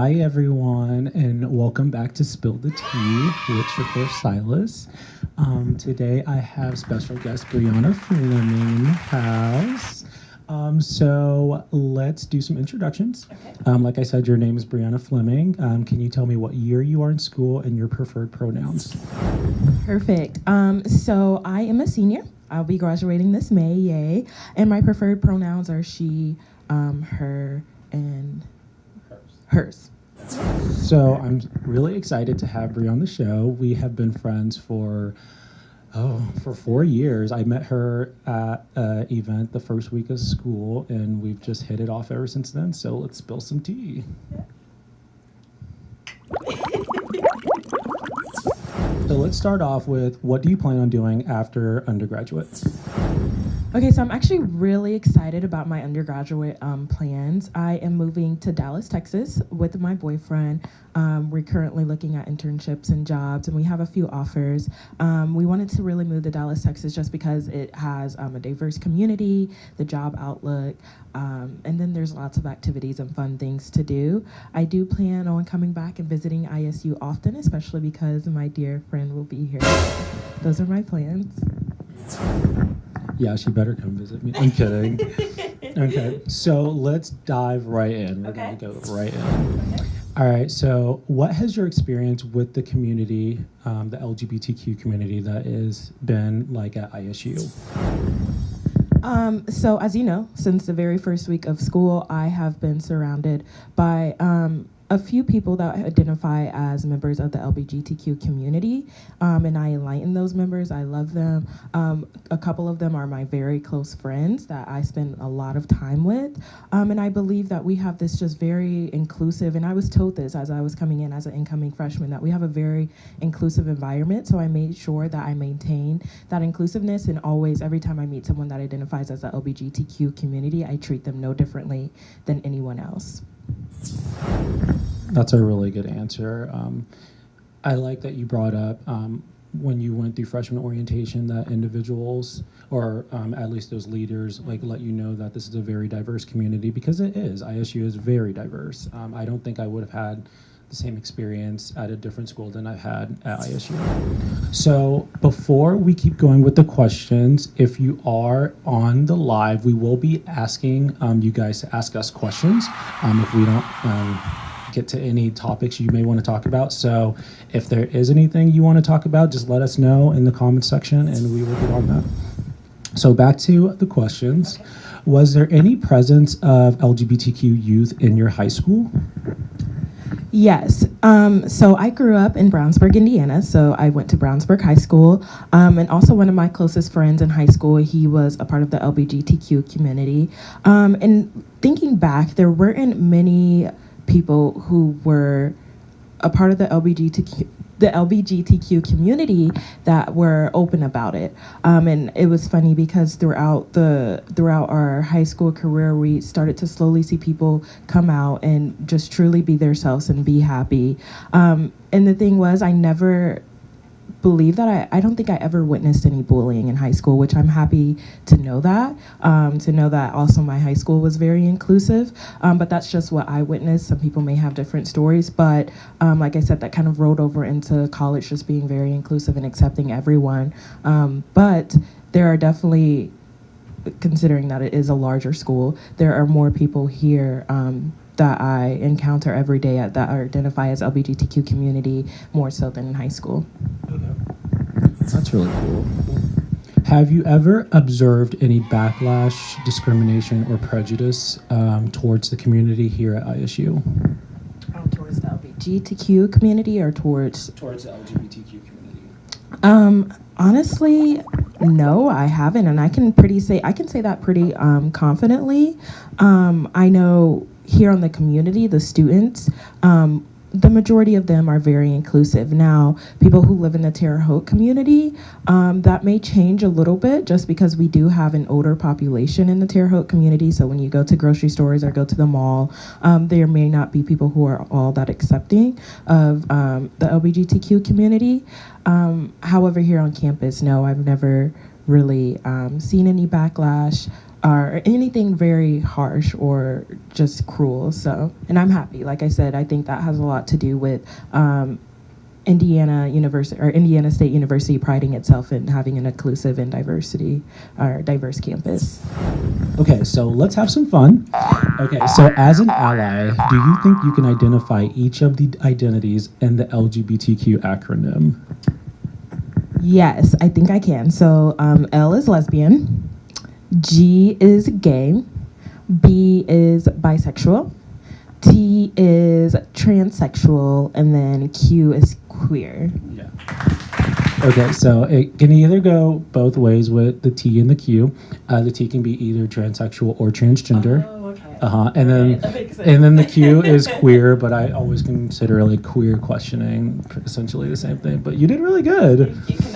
Hi, everyone, and welcome back to Spill the Tea with your host, Silas. Today, I have special guest Brianna Fleming in the house. So let's do some introductions. Like I said, your name is Brianna Fleming. Can you tell me what year you are in school and your preferred pronouns? Perfect. So I am a senior. I'll be graduating this May, yay. And my preferred pronouns are she, her, and hers. So I'm really excited to have Bri on the show. We have been friends for 4 years. I met her at an event the first week of school, and we've just hit it off ever since then. So let's spill some tea. So let's start off with, what do you plan on doing after undergraduate? Okay, so I'm actually really excited about my undergraduate plans. I am moving to Dallas, Texas with my boyfriend. We're currently looking at internships and jobs, and we have a few offers. We wanted to really move to Dallas, Texas just because it has a diverse community, the job outlook, and then there's lots of activities and fun things to do. I do plan on coming back and visiting ISU often, especially because my dear friend will be here. Those are my plans. Yeah, she better come visit me. I'm kidding. Okay, so let's dive right in. We're going to go right in. Okay. All right, so what has your experience with the community, the LGBTQ community that has been like at ISU? So as you know, since the very first week of school, I have been surrounded by a few people that identify as members of the LGBTQ community, and I enlighten those members. I love them. A couple of them are my very close friends that I spend a lot of time with, and I believe that we have this just very inclusive, and I was told this as I was coming in as an incoming freshman, that we have a very inclusive environment, so I made sure that I maintain that inclusiveness, and always, every time I meet someone that identifies as the LGBTQ community, I treat them no differently than anyone else. That's a really good answer. I like that you brought up when you went through freshman orientation that individuals, or at least those leaders, like let you know that this is a very diverse community, because it is. ISU is very diverse. I don't think I would have had the same experience at a different school than I've had at ISU. So before we keep going with the questions, if you are on the live, we will be asking you guys to ask us questions if we don't get to any topics you may want to talk about. So if there is anything you want to talk about, just let us know in the comments section and we will get on that. So back to the questions. Was there any presence of LGBTQ youth in your high school? Yes. So I grew up in Brownsburg, Indiana. So I went to Brownsburg High School. And also one of my closest friends in high school, he was a part of the LGBTQ community. And thinking back, there weren't many people who were a part of the LGBTQ community that were open about it. And it was funny because throughout our high school career, we started to slowly see people come out and just truly be themselves and be happy. And the thing was, I never believe that I don't think I ever witnessed any bullying in high school, which I'm happy to know that. Also my high school was very inclusive, but that's just what I witnessed. Some people may have different stories, but like I said, that kind of rolled over into college, just being very inclusive and accepting everyone. But there are definitely, considering that it is a larger school, there are more people here that I encounter every day that identify as LGBTQ community, more so than in high school. That's really cool. Have you ever observed any backlash, discrimination, or prejudice towards the community here at ISU? Towards the LGBTQ community or towards the LGBTQ community? Honestly, no, I haven't, and I can say that pretty confidently. I know here on the community, the students, the majority of them are very inclusive. Now, people who live in the Terre Haute community, that may change a little bit just because we do have an older population in the Terre Haute community. So when you go to grocery stores or go to the mall, there may not be people who are all that accepting of the LGBTQ community. However, here on campus, no, I've never really seen any backlash or anything very harsh or just cruel. So, and I'm happy. Like I said, I think that has a lot to do with Indiana University or Indiana State University priding itself in having an inclusive and diverse campus. Okay, so let's have some fun. Okay, so as an ally, do you think you can identify each of the identities in the LGBTQ acronym? Yes, I think I can. So L is lesbian, G is gay, B is bisexual, T is transsexual, and then Q is queer. Yeah. Okay, so it can either go both ways with the T and the Q. The T can be either transsexual or transgender. Oh, okay. And then That makes sense. and then the Q is queer, but I always consider like queer questioning essentially the same thing. But you did really good. Can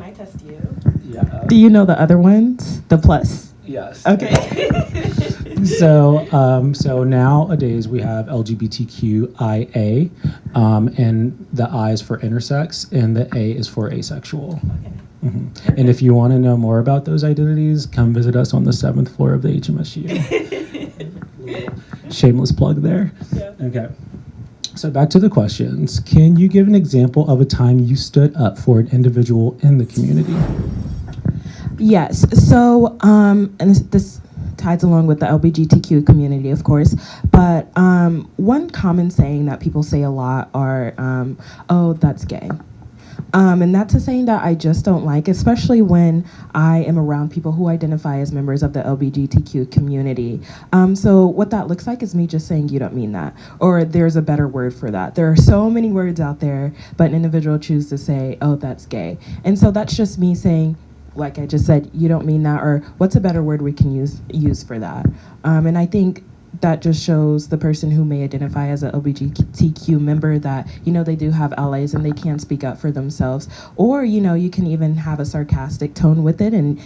I test you? Yeah. Do you know the other ones? The plus. Yes. Okay. So nowadays we have LGBTQIA, and the I is for intersex, and the A is for asexual. Okay. Mhm. And if you want to know more about those identities, come visit us on the 7th floor of the HMSU. Shameless plug there. Yeah. Okay. So back to the questions. Can you give an example of a time you stood up for an individual in the community? Yes. So, and this ties along with the LGBTQ community, of course. But one common saying that people say a lot are, "Oh, that's gay." And that's a saying that I just don't like, especially when I am around people who identify as members of the LGBTQ community. So what that looks like is me just saying, you don't mean that, or there's a better word for that. There are so many words out there, but an individual chooses to say, oh, that's gay. And so that's just me saying, like I just said, you don't mean that, or what's a better word we can use for that? And I think that just shows the person who may identify as an LGBTQ member that, they do have allies and they can speak up for themselves. Or, you can even have a sarcastic tone with it and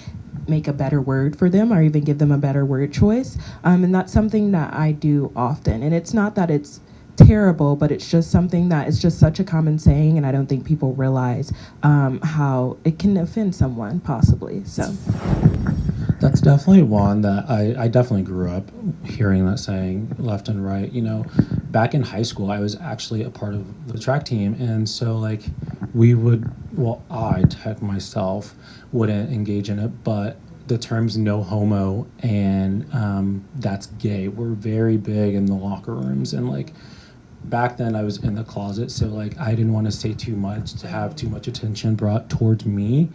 make a better word for them or even give them a better word choice. And that's something that I do often. And it's not that it's terrible, but it's just something that is just such a common saying, and I don't think people realize how it can offend someone, possibly. So That's definitely one that I definitely grew up hearing that saying left and right. Back in high school, I was actually a part of the track team. And so like I tech myself wouldn't engage in it, but the terms no homo and that's gay were very big in the locker rooms. And like back then I was in the closet. So like I didn't want to say too much to have too much attention brought towards me.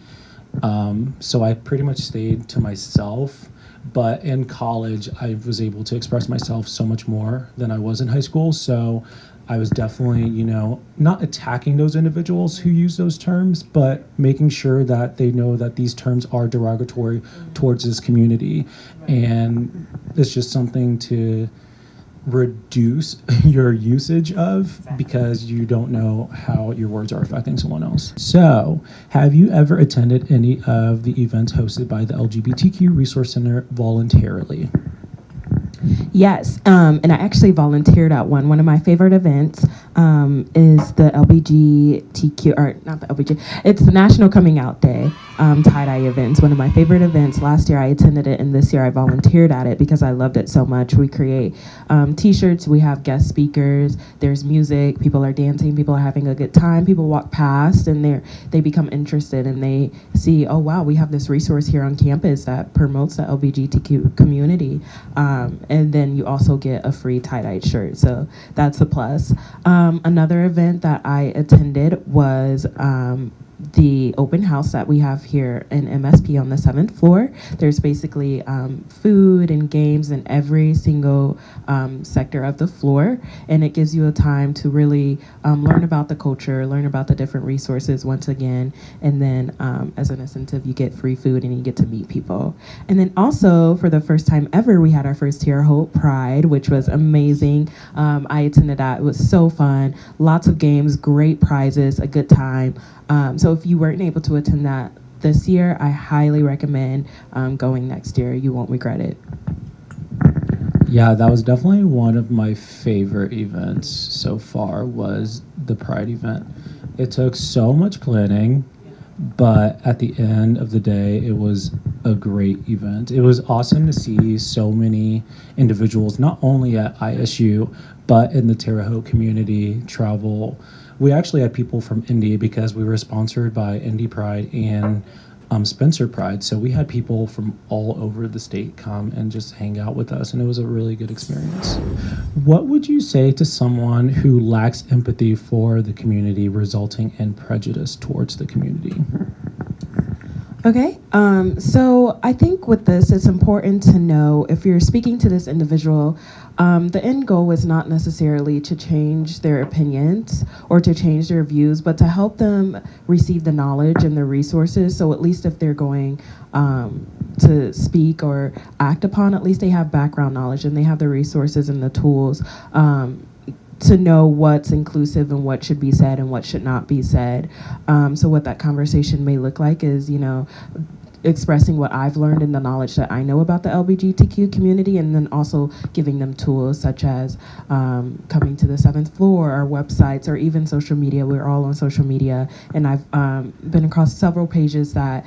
So I pretty much stayed to myself, but in college, I was able to express myself so much more than I was in high school. So I was definitely, not attacking those individuals who use those terms, but making sure that they know that these terms are derogatory towards this community. And it's just something to reduce your usage of because you don't know how your words are affecting someone else. So, have you ever attended any of the events hosted by the LGBTQ Resource Center voluntarily? Yes, and I actually volunteered at one. One of my favorite events is the LGBTQ, or not the LBG, it's the National Coming Out Day tie-dye events. One of my favorite events. Last year I attended it, and this year I volunteered at it because I loved it so much. We create t-shirts, we have guest speakers, there's music, people are dancing, people are having a good time, people walk past and they become interested and they see, oh wow, we have this resource here on campus that promotes the LGBTQ community. And then you also get a free tie-dyed shirt, so that's a plus. Another event that I attended was the open house that we have here in MSP on the 7th floor. There's basically food and games in every single sector of the floor, and it gives you a time to really learn about the culture, learn about the different resources once again, and then as an incentive, you get free food and you get to meet people. And then also, for the first time ever, we had our first Terre Haute Pride, which was amazing. I attended that. It was so fun. Lots of games, great prizes, a good time. So if you weren't able to attend that this year, I highly recommend going next year. You won't regret it. Yeah, that was definitely one of my favorite events so far was the Pride event. It took so much planning, But at the end of the day, it was a great event. It was awesome to see so many individuals, not only at ISU, but in the Terre Haute community travel. We actually had people from Indy because we were sponsored by Indy Pride and Spencer Pride. So we had people from all over the state come and just hang out with us, and it was a really good experience. What would you say to someone who lacks empathy for the community, resulting in prejudice towards the community? Okay, so I think with this, it's important to know if you're speaking to this individual, the end goal is not necessarily to change their opinions or to change their views, but to help them receive the knowledge and the resources. So at least if they're going to speak or act upon, at least they have background knowledge and they have the resources and the tools to know what's inclusive and what should be said and what should not be said. So what that conversation may look like is, expressing what I've learned and the knowledge that I know about the LGBTQ community, and then also giving them tools such as coming to the 7th floor, our websites, or even social media. We're all on social media, and I've been across several pages that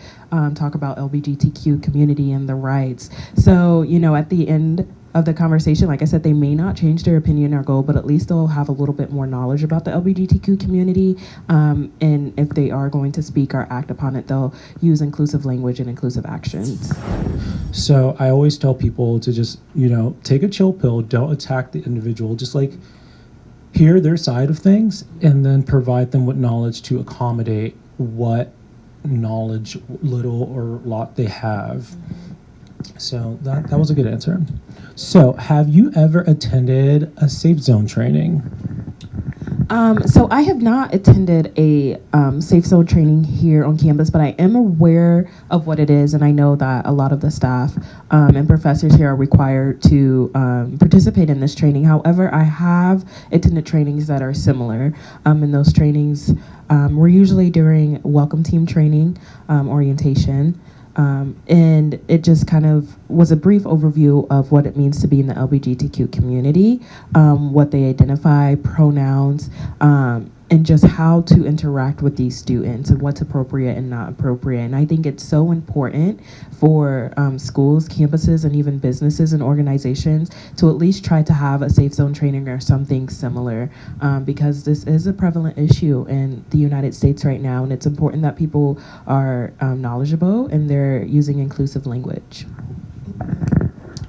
talk about LGBTQ community and the rights. So, at the end of the conversation, like I said, they may not change their opinion or goal, but at least they'll have a little bit more knowledge about the LGBTQ community. And if they are going to speak or act upon it, they'll use inclusive language and inclusive actions. So I always tell people to just, take a chill pill, don't attack the individual, just like hear their side of things and then provide them with knowledge to accommodate what knowledge, little or lot, they have. So that was a good answer. So have you ever attended a safe zone training? So I have not attended a safe zone training here on campus, but I am aware of what it is, and I know that a lot of the staff and professors here are required to participate in this training. However, I have attended trainings that are similar. In those trainings, we're usually during welcome team training, orientation. And it just kind of was a brief overview of what it means to be in the LGBTQ community, what they identify, pronouns, and just how to interact with these students and what's appropriate and not appropriate. And I think it's so important for schools, campuses, and even businesses and organizations to at least try to have a safe zone training or something similar, because this is a prevalent issue in the United States right now, and it's important that people are knowledgeable and they're using inclusive language.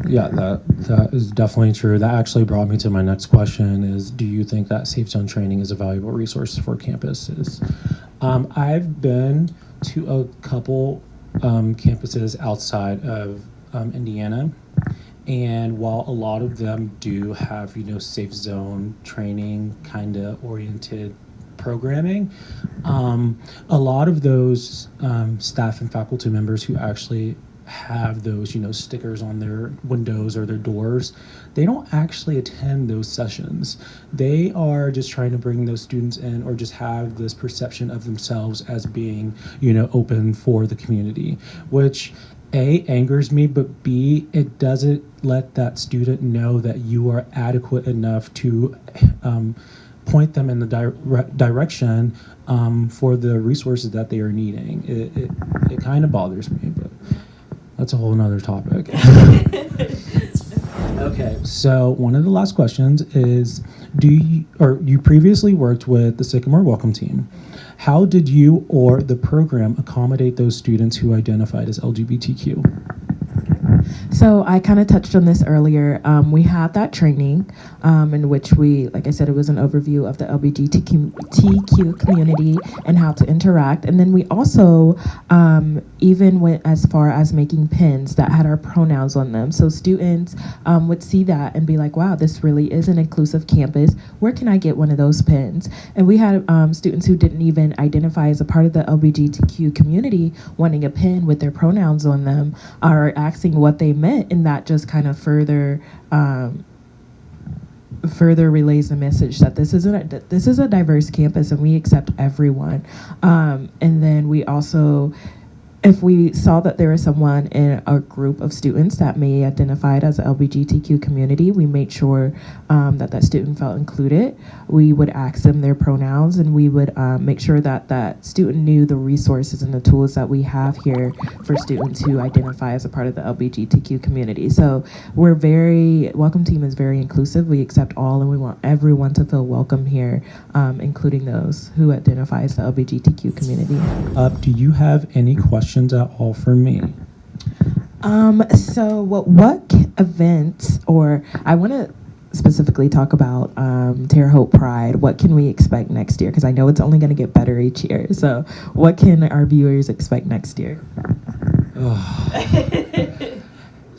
Yeah, that is definitely true. That actually brought me to my next question is, do you think that safe zone training is a valuable resource for campuses? I've been to a couple campuses outside of Indiana, and while a lot of them do have, safe zone training kind of oriented programming, a lot of those staff and faculty members who actually have those, stickers on their windows or their doors, they don't actually attend those sessions. They are just trying to bring those students in, or just have this perception of themselves as being, open for the community, which A, angers me, but B, it doesn't let that student know that you are adequate enough to point them in the direction for the resources that they are needing. It kind of bothers me, but that's a whole nother topic. Okay, so one of the last questions is, you previously worked with the Sycamore Welcome Team. How did you or the program accommodate those students who identified as LGBTQ? So I kind of touched on this earlier. We had that training in which we, like I said, it was an overview of the LGBTQ community and how to interact. And then we also even went as far as making pins that had our pronouns on them. So students would see that and be like, wow, this really is an inclusive campus. Where can I get one of those pins? And we had students who didn't even identify as a part of the LGBTQ community wanting a pin with their pronouns on them, or asking what they meant, and that just kind of further relays the message that this is a diverse campus and we accept everyone. And then we also if we saw that there is someone in a group of students that may identify as the LGBTQ community, we made sure that student felt included. We would ask them their pronouns, and we would make sure that student knew the resources and the tools that we have here for students who identify as a part of the LGBTQ community. So Welcome Team is very inclusive. We accept all, and we want everyone to feel welcome here, including those who identify as the LGBTQ community. Do you have any questions at all for me? So what events, or I want to specifically talk about Terre Haute Pride. What can we expect next year? Because I know it's only going to get better each year. So what can our viewers expect next year?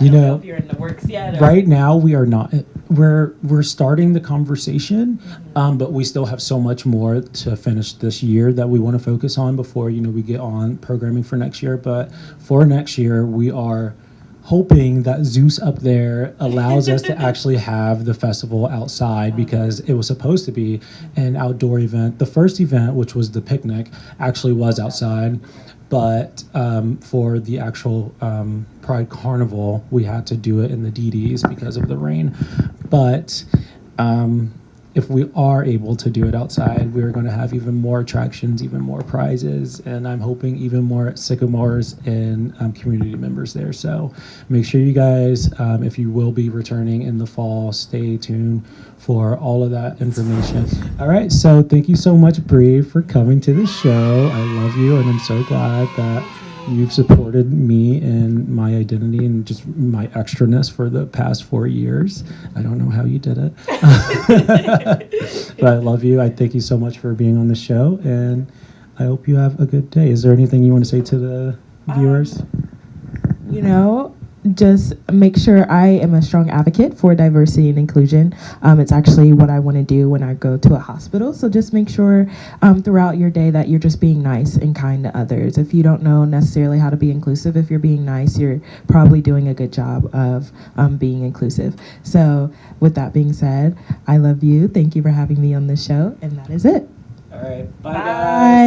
You know, if you're in the works yet, right now we are not. We're starting the conversation, but we still have so much more to finish this year that we want to focus on before we get on programming for next year. But for next year, we are hoping that Zeus up there allows us to actually have the festival outside, because it was supposed to be an outdoor event. The first event, which was the picnic, actually was outside. But for the actual Pride Carnival, we had to do it in the DDs because of the rain. But if we are able to do it outside, we're going to have even more attractions, even more prizes, and I'm hoping even more sycamores and community members there. So make sure you guys, if you will be returning in the fall, stay tuned for all of that information. All right, so thank you so much, Bree, for coming to the show. I love you, and I'm so glad that you've supported me and my identity and just my extraness for the past 4 years. I don't know how you did it. But I love you. I thank you so much for being on the show, and I hope you have a good day. Is there anything you want to say to the viewers? Just make sure I am a strong advocate for diversity and inclusion. It's actually what I want to do when I go to a hospital. So just make sure throughout your day that you're just being nice and kind to others. If you don't know necessarily how to be inclusive, if you're being nice, you're probably doing a good job of being inclusive. So with that being said, I love you. Thank you for having me on the show. And that is it. All right. Bye, Bye. guys.